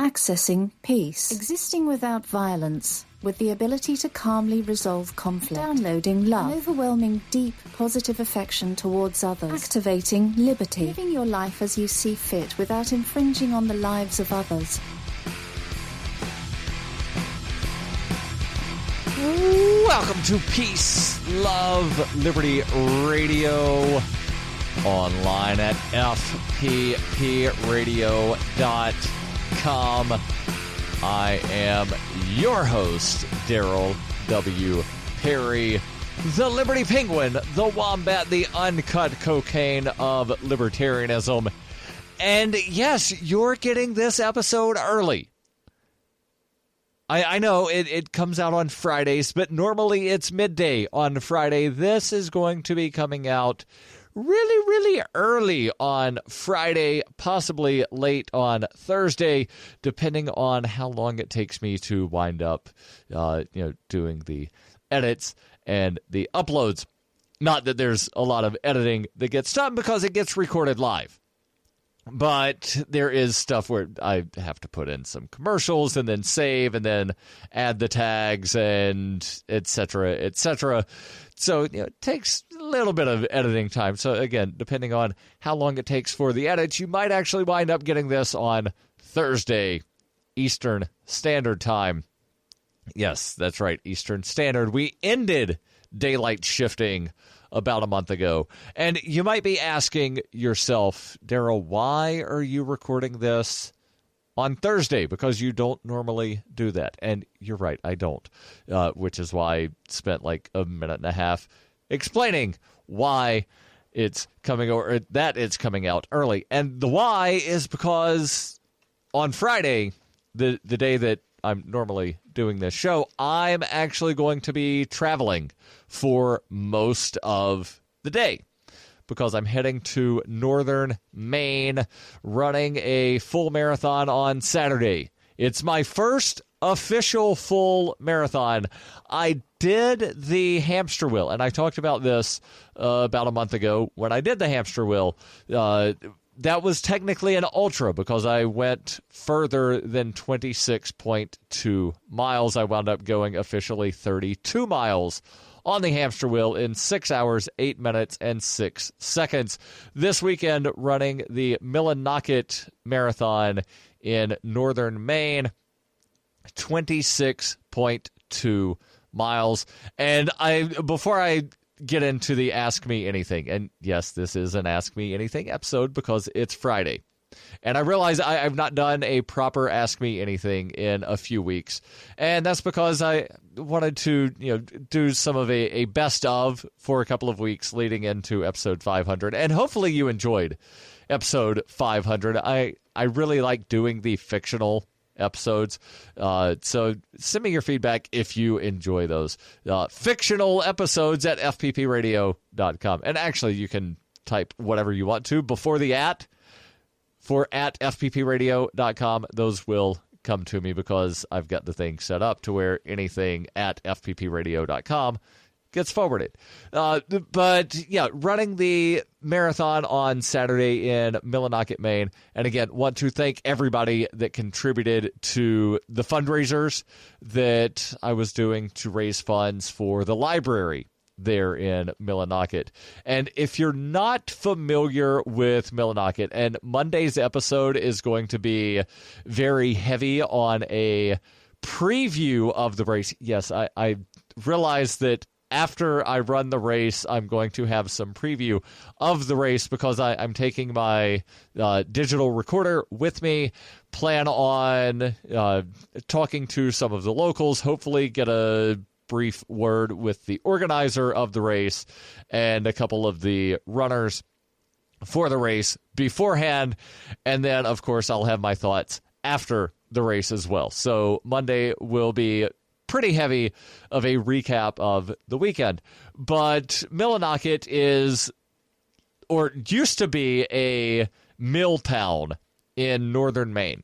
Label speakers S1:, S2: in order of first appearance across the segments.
S1: Accessing peace. Existing without violence, with the ability to calmly resolve conflict. Downloading love. An overwhelming, deep, positive affection towards others. Activating liberty. Living your life as you see fit without infringing on the lives of others.
S2: Welcome to Peace, Love, Liberty Radio. Online at fppradio.com. I am your host, Darryl W. Perry, the Liberty Penguin, the Wombat, the uncut cocaine of libertarianism. And yes, you're getting this episode early. I know it comes out on Fridays, but normally it's midday on Friday. This is going to be coming out really early on Friday, possibly late on Thursday, depending on how long it takes me to wind up, doing the edits and the uploads. Not that there's a lot of editing that gets done because it gets recorded live. But there is stuff where I have to put in some commercials and then save and then add the tags and et cetera, et cetera. So it takes a little bit of editing time. So again, depending on how long it takes for the edits, you might actually wind up getting this on Thursday, Eastern Standard Time. Yes, that's right, Eastern Standard. We ended daylight shifting about a month ago. And you might be asking yourself, Darryl, why are you recording this on Thursday? Because you don't normally do that. And you're right, I don't, which is why I spent like a minute and a half explaining why it's coming or that it's coming out early. And the why is because on Friday, the day that I'm normally doing this show, I'm actually going to be traveling for most of the day because I'm heading to northern Maine, running a full marathon on Saturday. It's my first official full marathon. I did the hamster wheel, and I talked about this about a month ago when I did the hamster wheel. That was technically an ultra because I went further than 26.2 miles. I wound up going officially 32 miles on the hamster wheel in 6 hours, 8 minutes, and 6 seconds. This weekend, running the Millinocket Marathon in northern Maine, 26.2 miles. And before I get into the Ask Me Anything, and yes, this is an Ask Me Anything episode because it's Friday. And I realize I've not done a proper Ask Me Anything in a few weeks. And that's because I wanted to, do some of a best of for a couple of weeks leading into episode 500. And hopefully you enjoyed episode 500. I really like doing the fictional episodes. So send me your feedback if you enjoy those fictional episodes at fppradio.com. And actually, you can type whatever you want to before the at for at fppradio.com. Those will come to me because I've got the thing set up to where anything at fppradio.com gets forwarded. But yeah, running the marathon on Saturday in Millinocket, Maine. And again, want to thank everybody that contributed to the fundraisers that I was doing to raise funds for the library there in Millinocket. And if you're not familiar with Millinocket, and Monday's episode is going to be very heavy on a preview of the race. Yes, I realize that after I run the race, I'm going to have some preview of the race because I'm taking my digital recorder with me, plan on talking to some of the locals, hopefully get a brief word with the organizer of the race and a couple of the runners for the race beforehand. And then, of course, I'll have my thoughts after the race as well. So Monday will be pretty heavy of a recap of the weekend. But Millinocket is, or used to be, a mill town in northern Maine.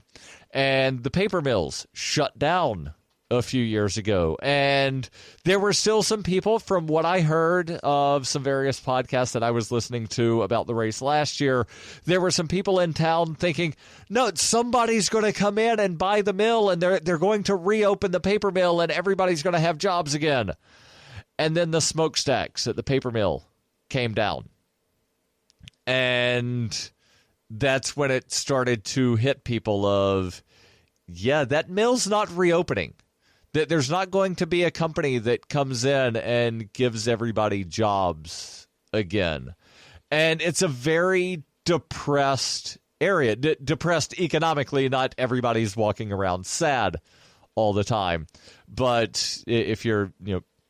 S2: And the paper mills shut down a few years ago. And there were still some people, from what I heard of some various podcasts that I was listening to about the race last year, there were some people in town thinking, no, somebody's going to come in and buy the mill, and they're going to reopen the paper mill, and everybody's going to have jobs again. And then the smokestacks at the paper mill came down. And that's when it started to hit people of, yeah, that mill's not reopening. There's not going to be a company that comes in and gives everybody jobs again. And it's a very depressed area, depressed economically. Not everybody's walking around sad all the time. But if you're,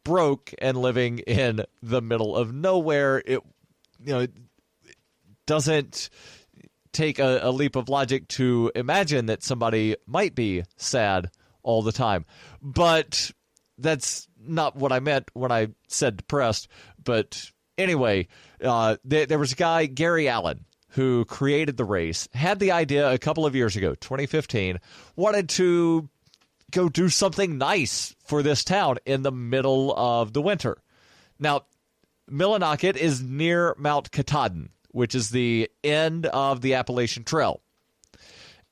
S2: broke and living in the middle of nowhere, it doesn't take a leap of logic to imagine that somebody might be sad all the time. But that's not what I meant when I said depressed. But anyway, there was a guy, Gary Allen, who created the race, had the idea a couple of years ago, 2015, wanted to go do something nice for this town in the middle of the winter. Now, Millinocket is near Mount Katahdin, which is the end of the Appalachian Trail.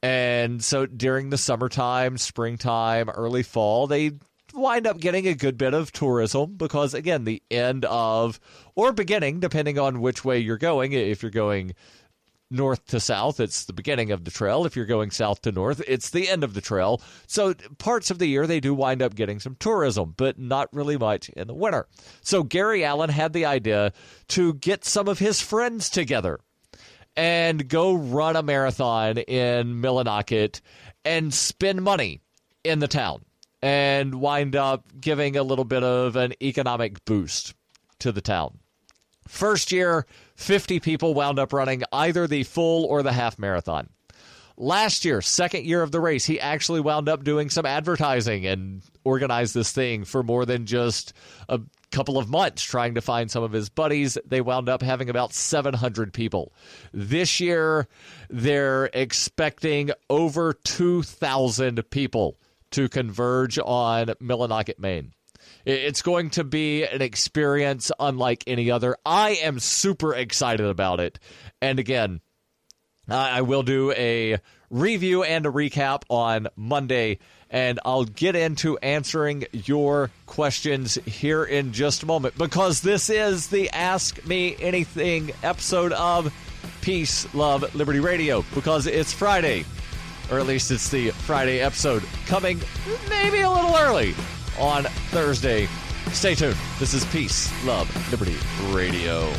S2: And so during the summertime, springtime, early fall, they wind up getting a good bit of tourism because, again, the end of, or beginning, depending on which way you're going. If you're going north to south, it's the beginning of the trail. If you're going south to north, it's the end of the trail. So parts of the year, they do wind up getting some tourism, but not really much in the winter. So Gary Allen had the idea to get some of his friends together and go run a marathon in Millinocket and spend money in the town and wind up giving a little bit of an economic boost to the town. First year, 50 people wound up running either the full or the half marathon. Last year, second year of the race, he actually wound up doing some advertising and organized this thing for more than just a couple of months, trying to find some of his buddies. They wound up having about 700 people. This year, they're expecting over 2,000 people to converge on Millinocket, Maine. It's going to be an experience unlike any other. I am super excited about it. And again, I will do a review and a recap on Monday, and I'll get into answering your questions here in just a moment, because this is the Ask Me Anything episode of Peace, Love, Liberty Radio, because it's Friday, or at least it's the Friday episode coming maybe a little early on Thursday. Stay tuned. This is Peace, Love, Liberty Radio.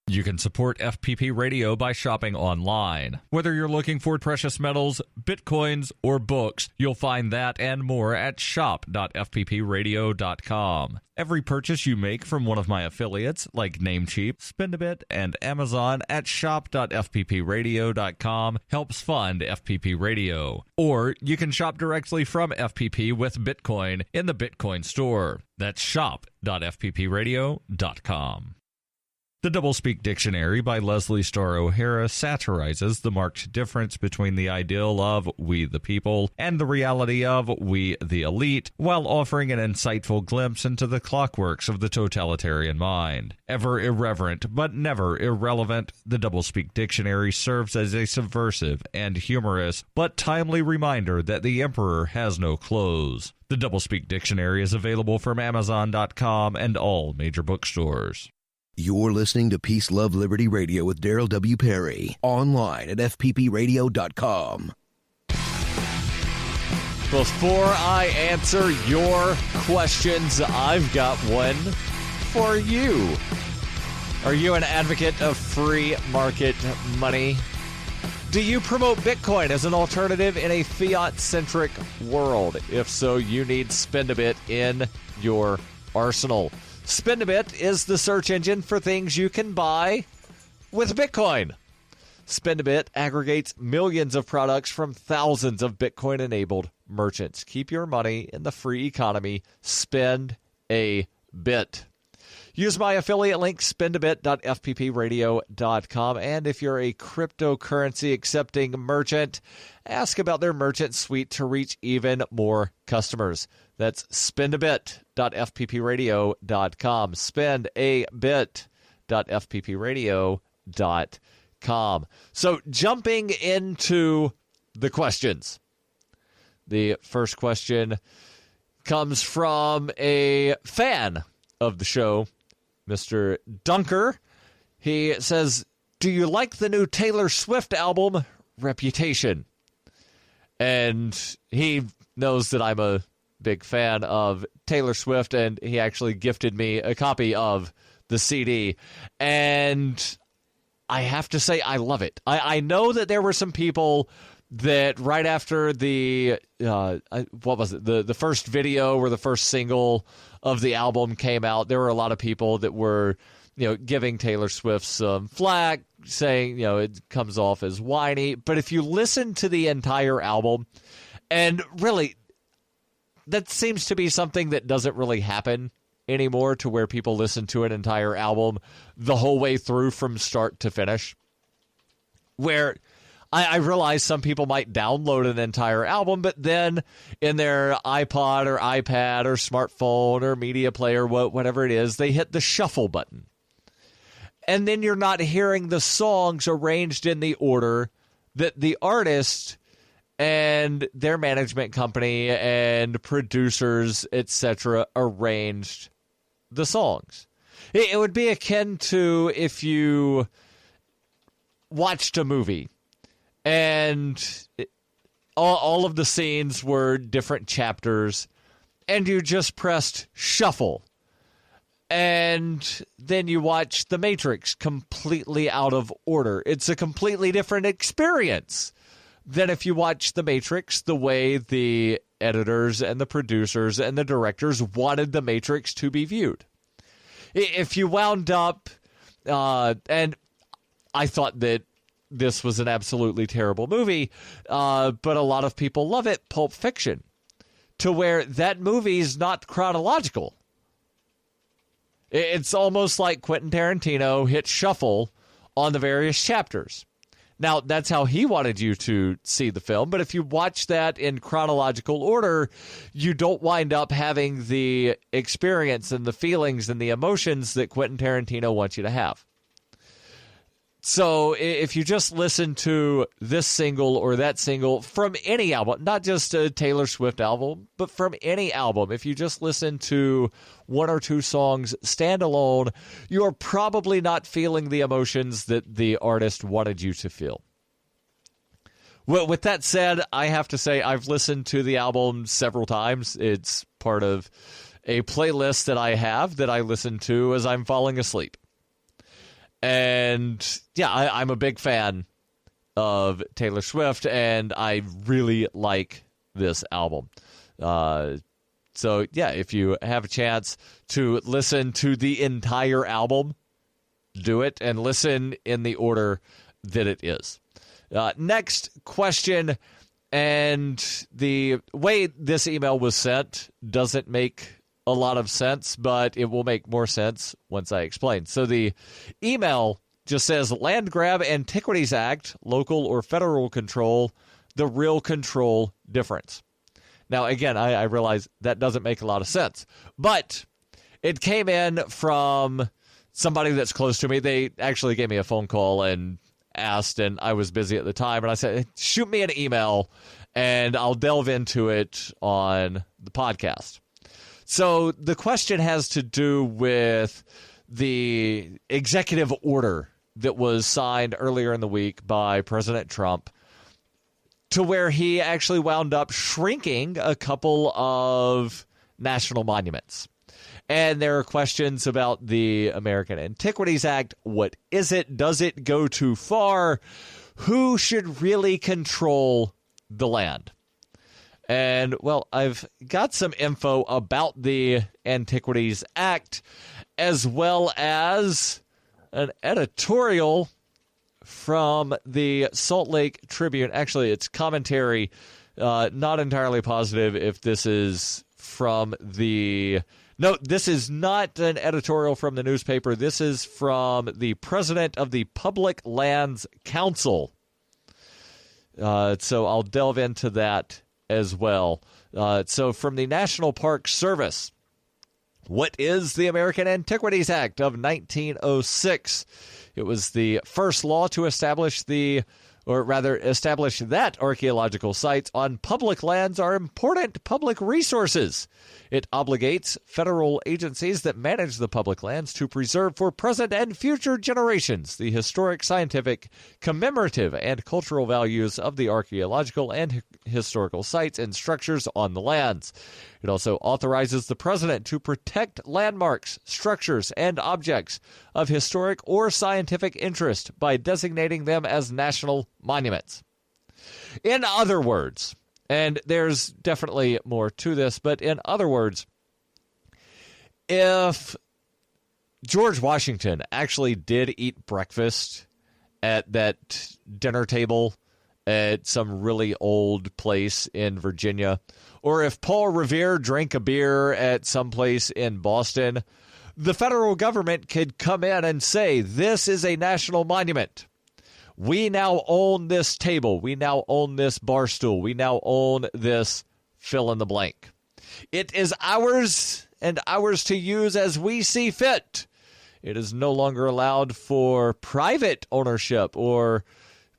S2: You can support FPP Radio by shopping online. Whether you're looking for precious metals, bitcoins, or books, you'll find that and more at shop.fppradio.com. Every purchase you make from one of my affiliates, like Namecheap, Spendabit, and Amazon at shop.fppradio.com helps fund FPP Radio. Or you can shop directly from FPP with Bitcoin in the Bitcoin store. That's shop.fppradio.com. The Doublespeak Dictionary by Leslie Starr O'Hara satirizes the marked difference between the ideal of we the people and the reality of we the elite, while offering an insightful glimpse into the clockworks of the totalitarian mind. Ever irreverent but never irrelevant, the Doublespeak Dictionary serves as a subversive and humorous but timely reminder that the emperor has no clothes. The Doublespeak Dictionary is available from Amazon.com and all major bookstores.
S3: You're listening to Peace, Love, Liberty Radio with Darryl W. Perry, online at fppradio.com.
S2: Before I answer your questions, I've got one for you. Are you an advocate of free market money? Do you promote Bitcoin as an alternative in a fiat-centric world? If so, you need Spendabit in your arsenal. Spendabit is the search engine for things you can buy with Bitcoin. Spendabit aggregates millions of products from thousands of Bitcoin-enabled merchants. Keep your money in the free economy. Spend a bit. Use my affiliate link, spendabit.fppradio.com. And if you're a cryptocurrency accepting merchant, ask about their merchant suite to reach even more customers. That's spendabit.fppradio.com. Spendabit.fppradio.com. So jumping into the questions. The first question comes from a fan of the show, Mr. Dunker. He says, do you like the new Taylor Swift album, Reputation? And he knows that I'm a big fan of Taylor Swift, and he actually gifted me a copy of the CD. And I have to say, I love it. I know that there were some people that right after the, the first video or the first single of the album came out, there were a lot of people that were, giving Taylor Swift some flack, saying, it comes off as whiny. But if you listen to the entire album, and really, that seems to be something that doesn't really happen anymore, to where people listen to an entire album the whole way through from start to finish, where I realize some people might download an entire album, but then in their iPod or iPad or smartphone or media player, whatever it is, they hit the shuffle button. And then you're not hearing the songs arranged in the order that the artist and their management company and producers, etc., arranged the songs. It would be akin to if you watched a movie and all of the scenes were different chapters, and you just pressed shuffle. And then you watch The Matrix completely out of order. It's a completely different experience than if you watch The Matrix the way the editors and the producers and the directors wanted The Matrix to be viewed. If you wound up, and I thought that this was an absolutely terrible movie, but a lot of people love it, Pulp Fiction, to where that movie is not chronological. It's almost like Quentin Tarantino hit shuffle on the various chapters. Now, that's how he wanted you to see the film, but if you watch that in chronological order, you don't wind up having the experience and the feelings and the emotions that Quentin Tarantino wants you to have. So if you just listen to this single or that single from any album, not just a Taylor Swift album, but from any album, if you just listen to one or two songs standalone, you're probably not feeling the emotions that the artist wanted you to feel. Well, with that said, I have to say I've listened to the album several times. It's part of a playlist that I have that I listen to as I'm falling asleep. And yeah, I'm a big fan of Taylor Swift, and I really like this album. So yeah, if you have a chance to listen to the entire album, do it, and listen in the order that it is. Next question, and the way this email was sent doesn't make a lot of sense, but it will make more sense once I explain. So the email just says, Land Grab Antiquities Act, local or federal control, the real control difference. Now, again, I realize that doesn't make a lot of sense, but it came in from somebody that's close to me. They actually gave me a phone call and asked, and I was busy at the time, and I said, shoot me an email, and I'll delve into it on the podcast. So the question has to do with the executive order that was signed earlier in the week by President Trump, to where he actually wound up shrinking a couple of national monuments. And there are questions about the American Antiquities Act. What is it? Does it go too far? Who should really control the land? And, well, I've got some info about the Antiquities Act, as well as an editorial from the Salt Lake Tribune. Actually, it's commentary, not entirely positive if this is from the No, this is not an editorial from the newspaper. This is from the president of the Public Lands Council. So I'll delve into that as well. So from the National Park Service, what is the American Antiquities Act of 1906? It was the first law to establish that archaeological sites on public lands are important public resources. It obligates federal agencies that manage the public lands to preserve for present and future generations the historic, scientific, commemorative, and cultural values of the archaeological and historical sites and structures on the lands. It also authorizes the president to protect landmarks, structures, and objects of historic or scientific interest by designating them as national monuments. In other words, and there's definitely more to this, but in other words, if George Washington actually did eat breakfast at that dinner table at some really old place in Virginia, or if Paul Revere drank a beer at some place in Boston, the federal government could come in and say, this is a national monument. We now own this table. We now own this bar stool. We now own this fill in the blank. It is ours and ours to use as we see fit. It is no longer allowed for private ownership or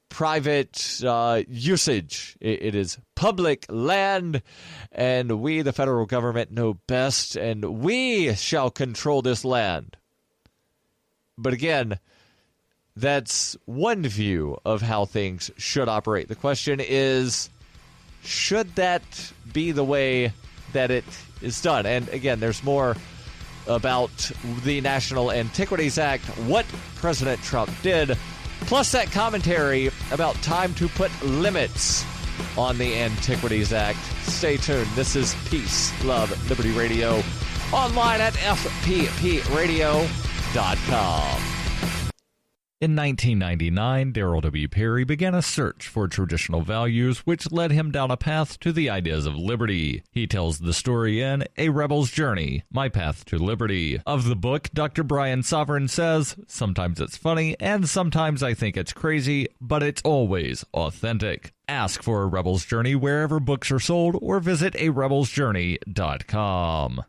S2: private usage. It is public land, and we, the federal government, know best, and we shall control this land. But again, that's one view of how things should operate. The question is, should that be the way that it is done? And again, there's more about the National Antiquities Act, what President Trump did, plus that commentary about time to put limits on the Antiquities Act. Stay tuned. This is Peace, Love, Liberty Radio, online at fppradio.com.
S4: In 1999, Darryl W. Perry began a search for traditional values, which led him down a path to the ideas of liberty. He tells the story in A Rebel's Journey, My Path to Liberty. Of the book, Dr. Brian Sovereign says, sometimes it's funny, and sometimes I think it's crazy, but it's always authentic. Ask for A Rebel's Journey wherever books are sold, or visit arebelsjourney.com.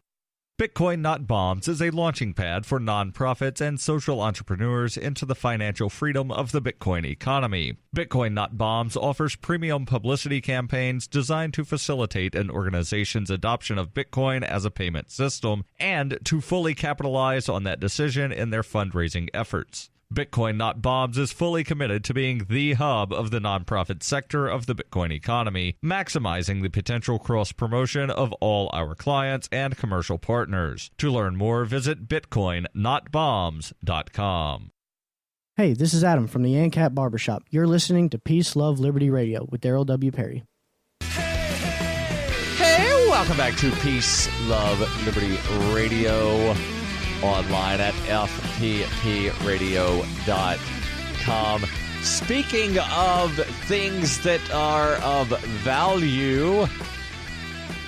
S4: Bitcoin Not Bombs is a launching pad for nonprofits and social entrepreneurs into the financial freedom of the Bitcoin economy. Bitcoin Not Bombs offers premium publicity campaigns designed to facilitate an organization's adoption of Bitcoin as a payment system and to fully capitalize on that decision in their fundraising efforts. Bitcoin Not Bombs is fully committed to being the hub of the nonprofit sector of the Bitcoin economy, maximizing the potential cross-promotion of all our clients and commercial partners. To learn more, visit bitcoinnotbombs.com.
S5: Hey, this is Adam from the ANCAP Barbershop. You're listening to Peace, Love, Liberty Radio with Darryl W. Perry.
S2: Hey, welcome back to Peace, Love, Liberty Radio, online at fppradio.com. Speaking of things that are of value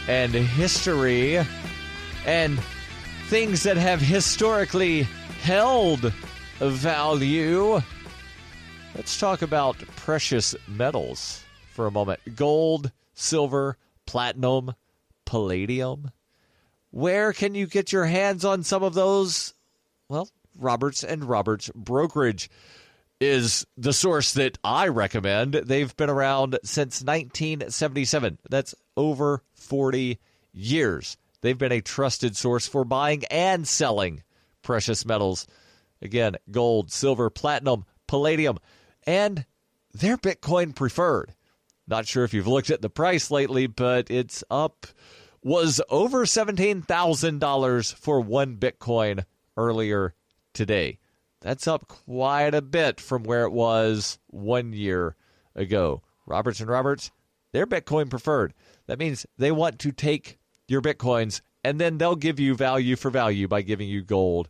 S2: and history and things that have historically held value, let's talk about precious metals for a moment. Gold, silver, platinum, palladium. Where can you get your hands on some of those? Well, Roberts & Roberts Brokerage is the source that I recommend. They've been around since 1977. That's over 40 years. They've been a trusted source for buying and selling precious metals. Again, gold, silver, platinum, palladium, and they're Bitcoin preferred. Not sure if you've looked at the price lately, but it's up. Was over $17,000 for one Bitcoin earlier today. That's up quite a bit from where it was 1 year ago. Roberts & Roberts, they're Bitcoin preferred. That means they want to take your Bitcoins and then they'll give you value for value by giving you gold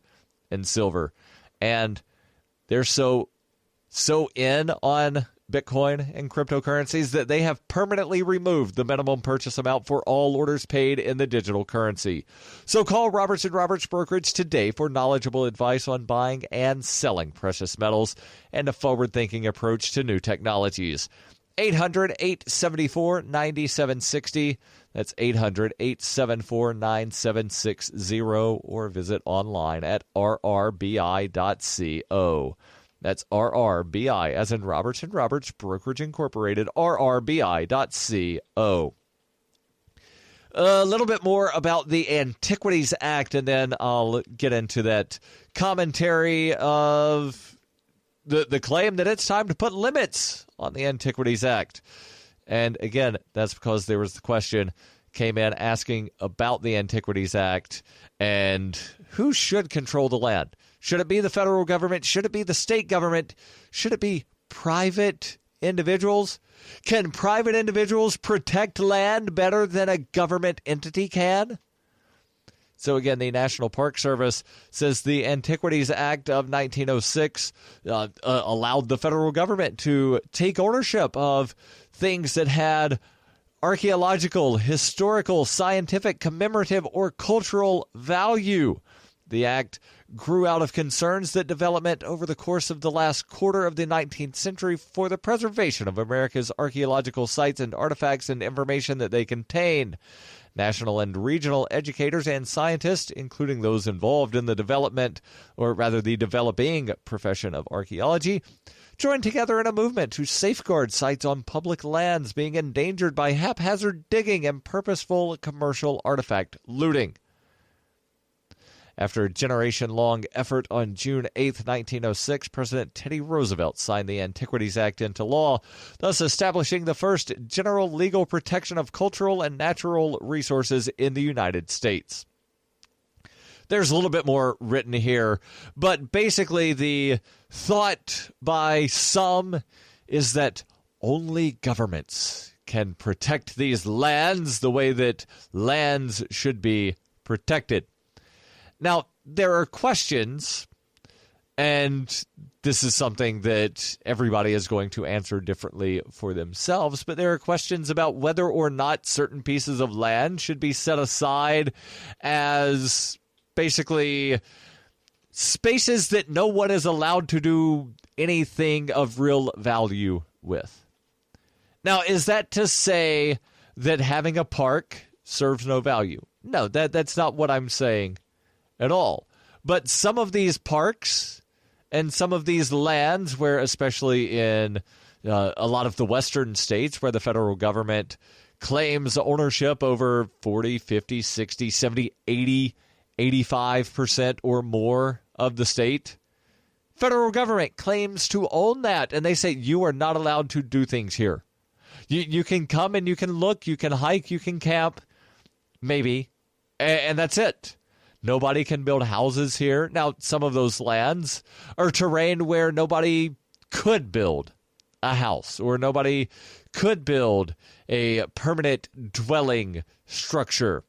S2: and silver. And they're so in on Bitcoin and cryptocurrencies that they have permanently removed the minimum purchase amount for all orders paid in the digital currency. So call Roberts & Roberts Brokerage today for knowledgeable advice on buying and selling precious metals and a forward-thinking approach to new technologies. 800-874-9760. That's 800-874-9760, or visit online at rrbi.co. That's RRBI, as in Roberts & Roberts Brokerage Incorporated, rrbi.co. A little bit more about the Antiquities Act, and then I'll get into that commentary of the claim that it's time to put limits on the Antiquities Act. And again, that's because there was the question came in asking about the Antiquities Act and who should control the land. Should it be the federal government? Should it be the state government? Should it be private individuals? Can private individuals protect land better than a government entity can? So again, the National Park Service says the Antiquities Act of 1906 allowed the federal government to take ownership of things that had archaeological, historical, scientific, commemorative, or cultural value. The act grew out of concerns that development over the course of the last quarter of the 19th century for the preservation of America's archaeological sites and artifacts and information that they contain. National and regional educators and scientists, including those involved in the development, or rather the developing profession of archaeology, joined together in a movement to safeguard sites on public lands being endangered by haphazard digging and purposeful commercial artifact looting. After a generation-long effort on June 8, 1906, President Teddy Roosevelt signed the Antiquities Act into law, thus establishing the first general legal protection of cultural and natural resources in the United States. There's a little bit more written here, but basically the thought by some is that only governments can protect these lands the way that lands should be protected. Now, there are questions, and this is something that everybody is going to answer differently for themselves, but there are questions about whether or not certain pieces of land should be set aside as basically spaces that no one is allowed to do anything of real value with. Now, is that to say that having a park serves no value? No, that's not what I'm saying at all. But some of these parks and some of these lands where, especially in a lot of the western states where the federal government claims ownership over 40, 50, 60, 70, 80, 85% or more of the state, federal government claims to own that, and they say you are not allowed to do things here. You can come and you can look, you can hike, you can camp, maybe, and that's it. Nobody can build houses here. Now, some of those lands are terrain where nobody could build a house or nobody could build a permanent dwelling structure.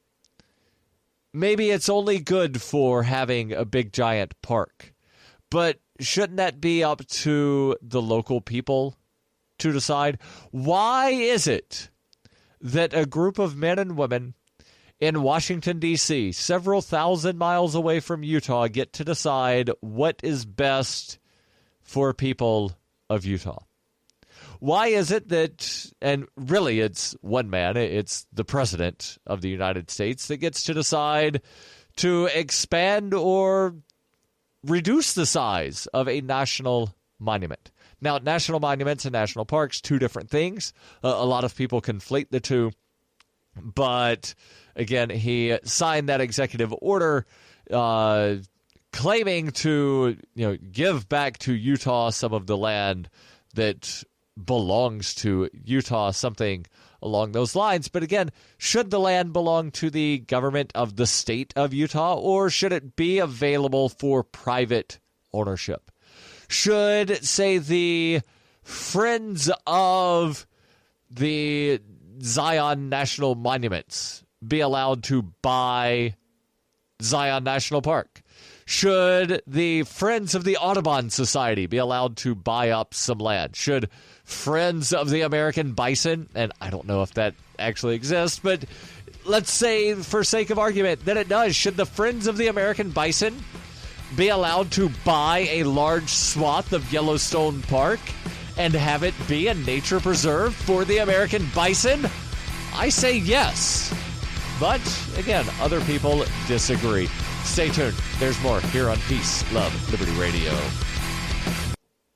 S2: Maybe it's only good for having a big giant park, but shouldn't that be up to the local people to decide? Why is it that a group of men and women in Washington, D.C., several thousand miles away from Utah, get to decide what is best for people of Utah? Why is it that, and really it's one man, it's the President of the United States that gets to decide to expand or reduce the size of a national monument? Now, national monuments and national parks, two different things. A lot of people conflate the two. But again, he signed that executive order claiming to give back to Utah some of the land that belongs to Utah, something along those lines. But again, should the land belong to the government of the state of Utah, or should it be available for private ownership? Should, say, the Friends of the Zion National Monuments be allowed to buy Zion National Park? Should the Friends of the Audubon Society be allowed to buy up some land? Should Friends of the American Bison, and I don't know if that actually exists, but let's say for sake of argument that it does, should the Friends of the American Bison be allowed to buy a large swath of Yellowstone Park and have it be a nature preserve for the American bison? I say yes. But, again, other people disagree. Stay tuned. There's more here on Peace, Love, Liberty Radio.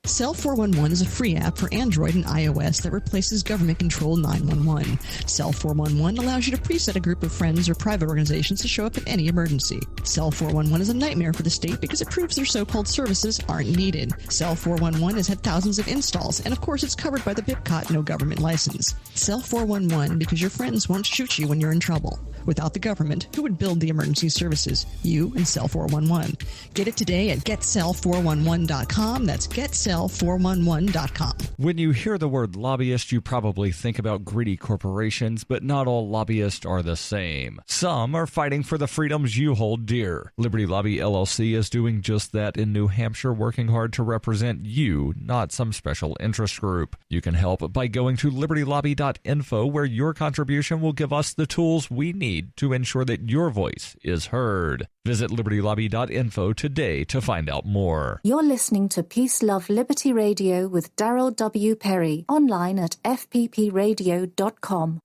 S6: Cell 411 is a free app for Android and iOS that replaces government-controlled 911. Cell 411 allows you to preset a group of friends or private organizations to show up in any emergency. Cell 411 is a nightmare for the state because it proves their so-called services aren't needed. Cell 411 has had thousands of installs, and of course it's covered by the BIPCOT no government license. Cell 411 because your friends won't shoot you when you're in trouble. Without the government, who would build the emergency services? You and Cell 411. Get it today at getcell411.com. That's getcell411.com.
S4: When you hear the word lobbyist, you probably think about greedy corporations, but not all lobbyists are the same. Some are fighting for the freedoms you hold dear. Liberty Lobby LLC is doing just that in New Hampshire, working hard to represent you, not some special interest group. You can help by going to libertylobby.info, where your contribution will give us the tools we need to ensure that your voice is heard. Visit libertylobby.info today to find out more.
S1: You're listening to Peace, Love, Liberty Radio with Darryl W. Perry, online at fppradio.com.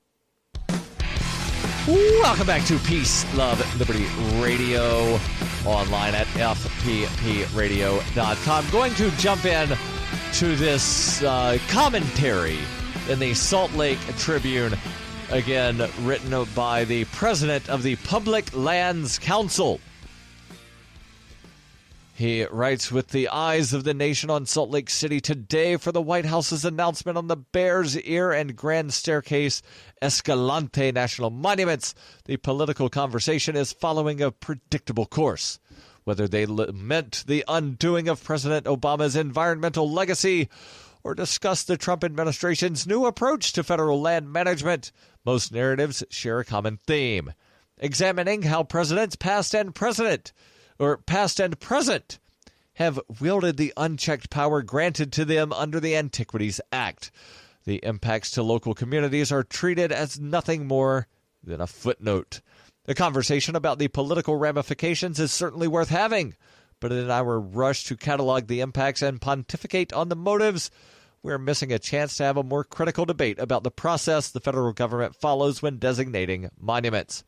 S2: Welcome back to Peace, Love, Liberty Radio, online at fppradio.com. Going to jump in to this commentary in the Salt Lake Tribune, again written by the president of the Public Lands Council. He writes, with the eyes of the nation on Salt Lake City today for the White House's announcement on the Bears Ear and Grand Staircase Escalante National Monuments, the political conversation is following a predictable course. Whether they lament the undoing of President Obama's environmental legacy or discuss the Trump administration's new approach to federal land management, most narratives share a common theme: examining how presidents past and present have wielded the unchecked power granted to them under the Antiquities Act. The impacts to local communities are treated as nothing more than a footnote. The conversation about the political ramifications is certainly worth having, but in our rush to catalog the impacts and pontificate on the motives, we're missing a chance to have a more critical debate about the process the federal government follows when designating monuments.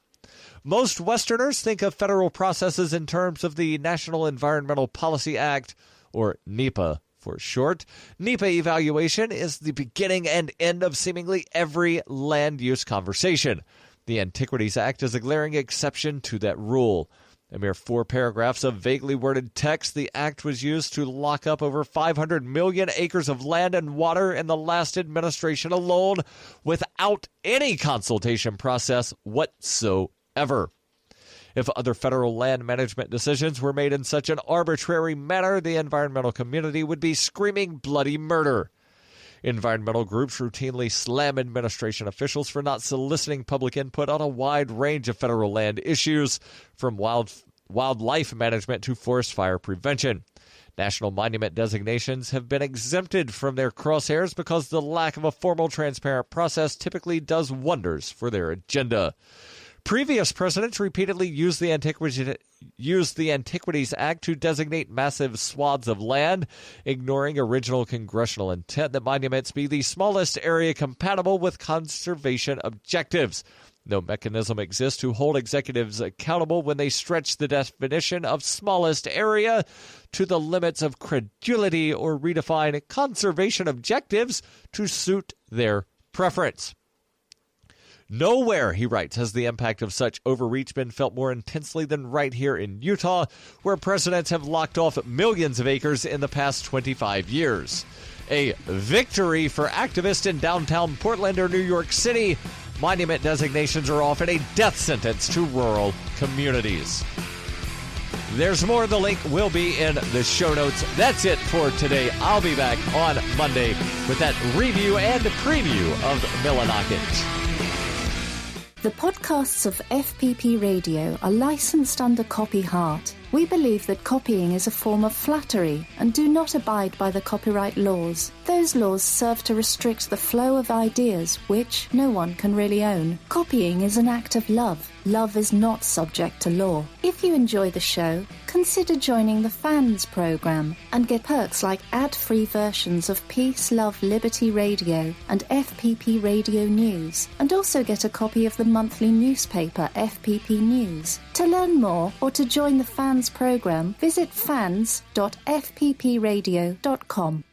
S2: Most Westerners think of federal processes in terms of the National Environmental Policy Act, or NEPA for short. NEPA evaluation is the beginning and end of seemingly every land use conversation. The Antiquities Act is a glaring exception to that rule. A mere 4 paragraphs of vaguely worded text, the act was used to lock up over 500 million acres of land and water in the last administration alone, without any consultation process whatsoever. If other federal land management decisions were made in such an arbitrary manner, the environmental community would be screaming bloody murder. Environmental groups routinely slam administration officials for not soliciting public input on a wide range of federal land issues, from wildlife management to forest fire prevention. National monument designations have been exempted from their crosshairs because the lack of a formal, transparent process typically does wonders for their agenda. Previous presidents repeatedly used the Antiquities Act to designate massive swaths of land, ignoring original congressional intent that monuments be the smallest area compatible with conservation objectives. No mechanism exists to hold executives accountable when they stretch the definition of smallest area to the limits of credulity or redefine conservation objectives to suit their preference. Nowhere, he writes, has the impact of such overreach been felt more intensely than right here in Utah, where presidents have locked off millions of acres in the past 25 years. A victory for activists in downtown Portland or New York City, monument designations are often a death sentence to rural communities. There's more. The link will be in the show notes. That's it for today. I'll be back on Monday with that review and preview of Millinocket.
S1: The podcasts of FPP Radio are licensed under Copy Heart. We believe that copying is a form of flattery and do not abide by the copyright laws. Those laws serve to restrict the flow of ideas which no one can really own. Copying is an act of love. Love is not subject to law. If you enjoy the show, consider joining the Fans program and get perks like ad-free versions of Peace, Love, Liberty Radio and FPP Radio News, and also get a copy of the monthly newspaper FPP News. To learn more or to join the Fans program, visit fans.fppradio.com.